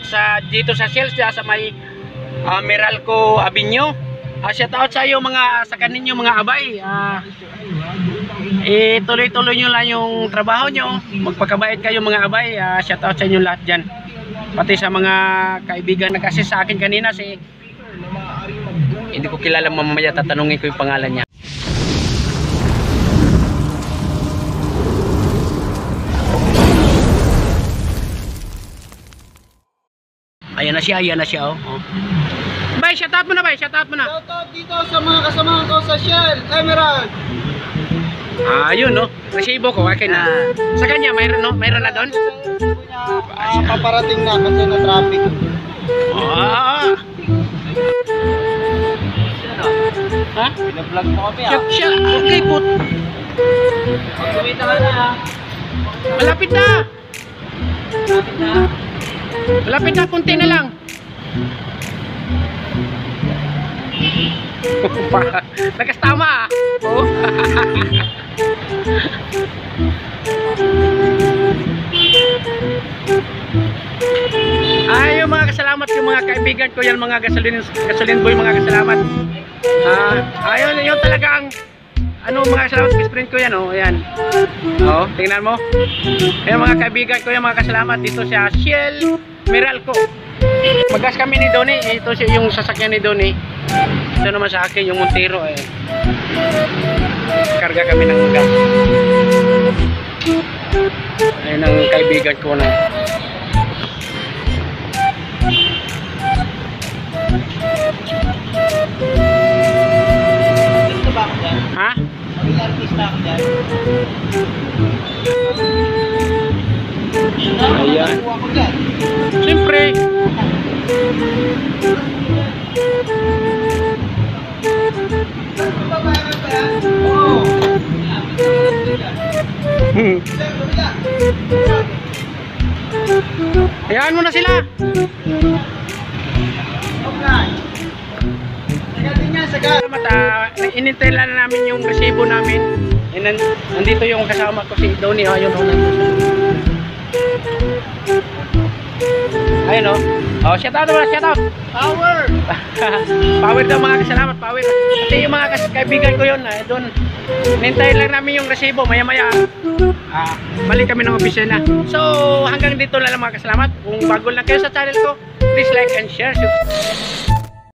sa dito sa sales sa may Meralco Avenue. Shout out sa iyo sa kaninyo mga abay. Tuloy-tuloy nyo lang yung trabaho nyo. Magpakabait kayo mga abay. Shout out sa inyo lahat dyan. Pati sa mga kaibigan na kasi sa akin kanina hindi ko kilala, mamaya tatanungin ko yung pangalan niya. Ayan na siya, oh. Bay, shout out mo na. Shout out dito sa mga kasama ko sa Shell Emerald. Yun, no? Resibo ko, akin na. Sa kanya, mayroon, no? Mayroon na doon? Paparating na kasi na traffic. Ha? Pina-vlog mo kami, Siya, okay po. Kumita ka na, Malapit na, kunti na lang. Nagkastama, oh. Yung mga kasalamat, yung mga kaibigan ko yan, mga gasoline boy, mga kasalamat. Yun talaga ang mga kasalamat, best friend ko yan, oh, ayan. Oh, tingnan mo. Ayan mga kaibigan ko yan, mga kasalamat dito sa Shell Meralco. Magas kami ni Donnie, ito yung sasakyan ni Donnie. Ito naman sa akin yung Montero, karga kami ng gas. Ayun ang kaibigan ko na. Artista ba ako dyan? Ha? Artista ako dyan? Ayan. Siyempre. Hayaan mo na sila. Inintay lang namin yung resibo namin. Nandito yung kasama ko si Donnie. Ayun, ayun, oh, shout out naman, shout out. Power. Power daw mga kasalamat, power. Kasi yung mga kaibigan ko yun, doon. Nintay lang namin yung resibo, maya-maya. Balik kami ng opisina. So, hanggang dito na lang mga kasalamat. Kung bago lang kayo sa channel ko, please like and share.